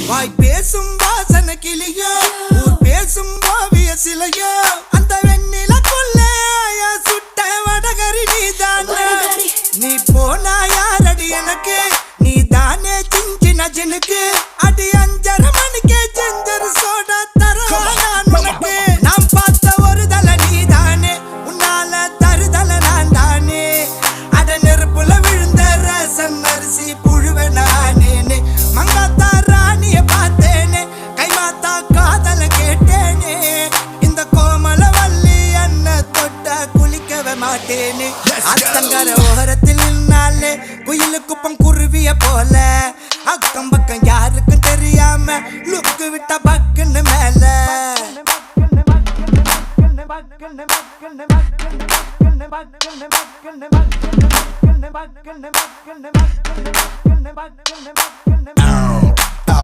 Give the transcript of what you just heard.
வாய் பேசும் வாசன கிளியோ ஊர் பேசும் ஓவிய சிலையோ அந்த வெண்ணில கொள்ளைய சுட்ட வடகரி நீதானே நீ போனா யாரடி எனக்கு நீ தானே சின்ன ஜினுக்கு அடி 5:30 மணிக்கே ஜிஞ்சர் சோடா தரவா நான் உனக்கு நாம் பார்த்த ஒரு தலை நீதானே உன்னால தருதலை நான் தானே அட நெருப்புல விழுந்த ரசம் அரிசி புழுவ நானேனே மங்காத்தா ராணிய பார்த்தேனே கைமாத்தா காதல கேட்டேனே இந்த கோமல வள்ளி அண்ண தொட்ட குளிக்கவே மாட்டேனே அத்தங்கர ஓரத்தில் நின்னாலே குயிலு குப்பம் குருவிய போல அக்கம் பக்கம் யாருக்கும் தெரியாம லுக்கு விட்ட பக்குன்னு மேல